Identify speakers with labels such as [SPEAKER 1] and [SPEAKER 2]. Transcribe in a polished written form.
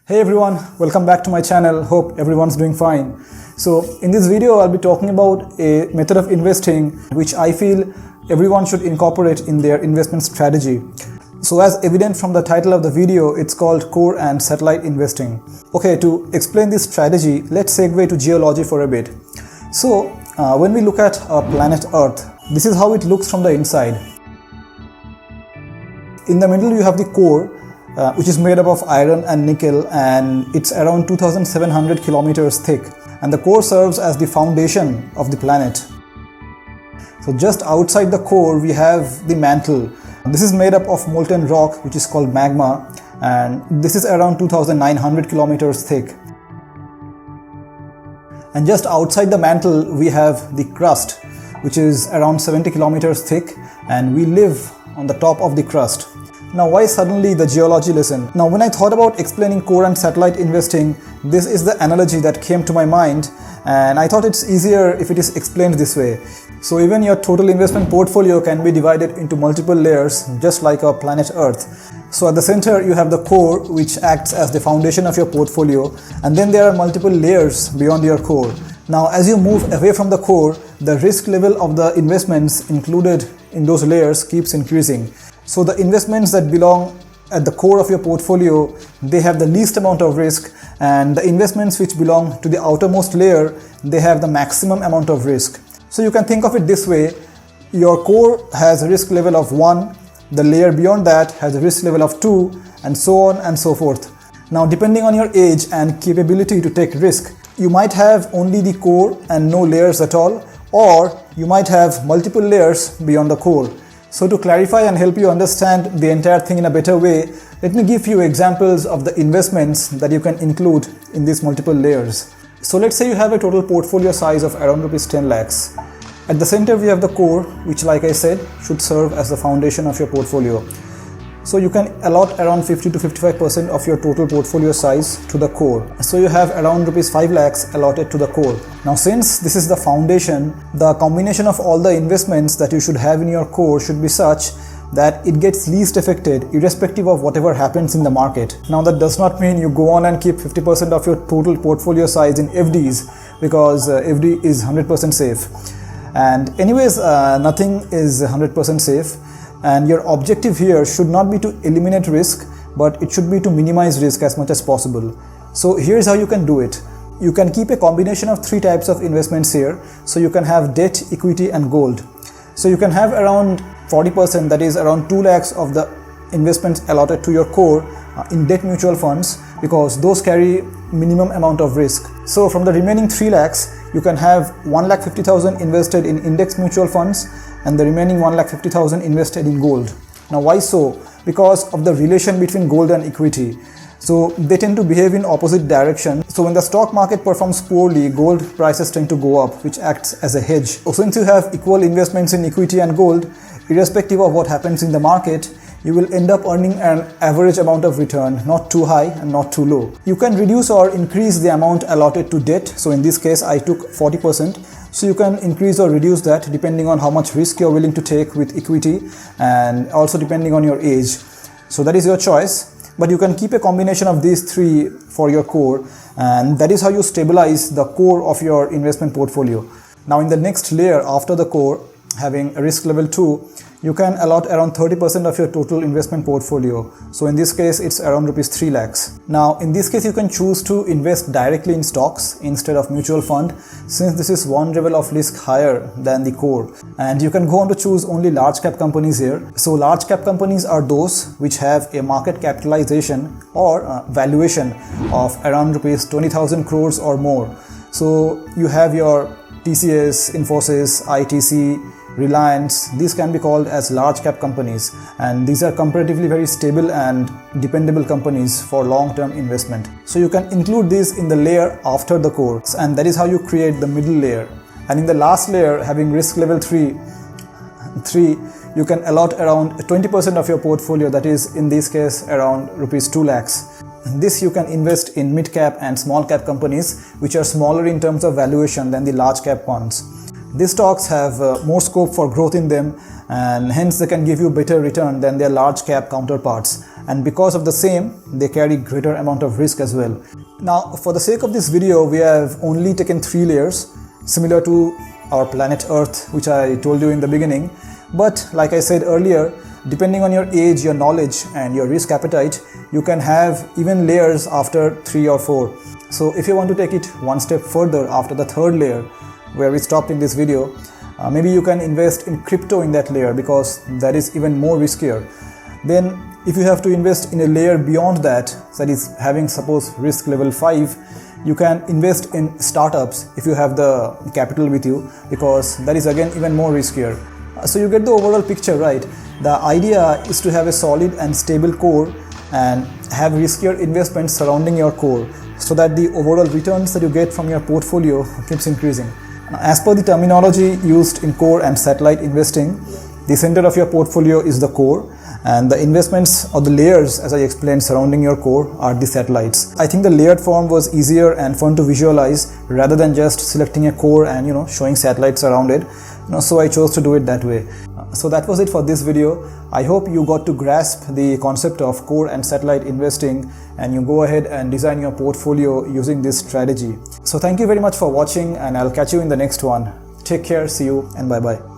[SPEAKER 1] Hey everyone, welcome back to my channel. Hope everyone's doing fine. So in this video, I'll be talking about a method of investing which I feel everyone should incorporate in their investment strategy. So as evident from the title of the video, it's called core and satellite investing. Okay, to explain this strategy, let's segue to geology for a bit. So when we look at our planet Earth, this is how it looks from the inside. In the middle, you have the core, which is made up of iron and nickel, and it's around 2,700 kilometers thick. And the core serves as the foundation of the planet. So just outside the core, we have the mantle. This is made up of molten rock, which is called magma, and this is around 2,900 kilometers thick. And just outside the mantle, we have the crust, which is around 70 kilometers thick, and we live on the top of the crust. Now, why suddenly the geology lesson? Now, when I thought about explaining core and satellite investing, this is the analogy that came to my mind, and I thought it's easier if it is explained this way. So even your total investment portfolio can be divided into multiple layers, just like our planet Earth. So at the center, you have the core, which acts as the foundation of your portfolio, and then there are multiple layers beyond your core. Now, as you move away from the core, the risk level of the investments included in those layers keeps increasing. So the investments that belong at the core of your portfolio, they have the least amount of risk, and the investments which belong to the outermost layer, they have the maximum amount of risk. So you can think of it this way: your core has a risk level of 1, the layer beyond that has a risk level of 2, and so on and so forth. Now, depending on your age and capability to take risk, you might have only the core and no layers at all, or you might have multiple layers beyond the core. So to clarify and help you understand the entire thing in a better way, let me give you examples of the investments that you can include in these multiple layers. So let's say you have a total portfolio size of around rupees 10 lakhs. At the center we have the core, which, like I said, should serve as the foundation of your portfolio. So you can allot around 50 to 55% of your total portfolio size to the core. So you have around rupees 5 lakhs allotted to the core. Now, since this is the foundation, the combination of all the investments that you should have in your core should be such that it gets least affected irrespective of whatever happens in the market. Now, that does not mean you go on and keep 50% of your total portfolio size in FDs, because FD is 100% safe. And anyways, nothing is 100% safe. And your objective here should not be to eliminate risk, but it should be to minimize risk as much as possible. So here's how you can do it. You can keep a combination of 3 types of investments here. So you can have debt, equity, and gold. So you can have around 40%, that is around 2 lakhs of the investments allotted to your core in debt mutual funds, because those carry minimum amount of risk. So from the remaining 3 lakhs, you can have 1,50,000 invested in index mutual funds, and the remaining 1,50,000 invested in gold. Now, why so? Because of the relation between gold and equity. So they tend to behave in opposite direction. So when the stock market performs poorly, gold prices tend to go up, which acts as a hedge. So since you have equal investments in equity and gold, irrespective of what happens in the market, you will end up earning an average amount of return, not too high and not too low. You can reduce or increase the amount allotted to debt. So in this case, I took 40%. So you can increase or reduce that depending on how much risk you're willing to take with equity, and also depending on your age. So that is your choice, but you can keep a combination of these 3 for your core, and that is how you stabilize the core of your investment portfolio. Now, in the next layer after the core, having a risk level 2, you can allot around 30% of your total investment portfolio. So in this case, it's around rupees 3 lakhs. Now, in this case, you can choose to invest directly in stocks instead of mutual fund, since this is one level of risk higher than the core. And you can go on to choose only large cap companies here. So large cap companies are those which have a market capitalization or valuation of around rupees 20,000 crores or more. So you have your TCS, Infosys, ITC, Reliance. These can be called as large cap companies, and these are comparatively very stable and dependable companies for long-term investment. So you can include these in the layer after the core, and that is how you create the middle layer. And in the last layer, having risk level 3, you can allot around 20% of your portfolio, that is in this case around rupees 2 lakhs. This you can invest in mid-cap and small-cap companies which are smaller in terms of valuation than the large-cap ones. These stocks have more scope for growth in them, and hence they can give you better return than their large-cap counterparts. and because of the same, they carry greater amount of risk as well. Now, for the sake of this video, we have only taken 3 layers, similar to our planet Earth, which I told you in the beginning. But like I said earlier, depending on your age, your knowledge, and your risk appetite, you can have even layers after 3 or 4. So if you want to take it one step further after the 3rd layer, where we stopped in this video, maybe you can invest in crypto in that layer, because that is even more riskier. Then if you have to invest in a layer beyond that, that is having suppose risk level 5, you can invest in startups if you have the capital with you, because that is again even more riskier. So you get the overall picture, right? The idea is to have a solid and stable core and have riskier investments surrounding your core, so that the overall returns that you get from your portfolio keeps increasing. As per the terminology used in core and satellite investing, the center of your portfolio is the core, and the investments or the layers, as I explained, surrounding your core are the satellites. I think the layered form was easier and fun to visualize rather than just selecting a core and showing satellites around it. So I chose to do it that way. So that was it for this video. I hope you got to grasp the concept of core and satellite investing, and you go ahead and design your portfolio using this strategy. So thank you very much for watching, and I'll catch you in the next one. Take care, see you, and bye bye.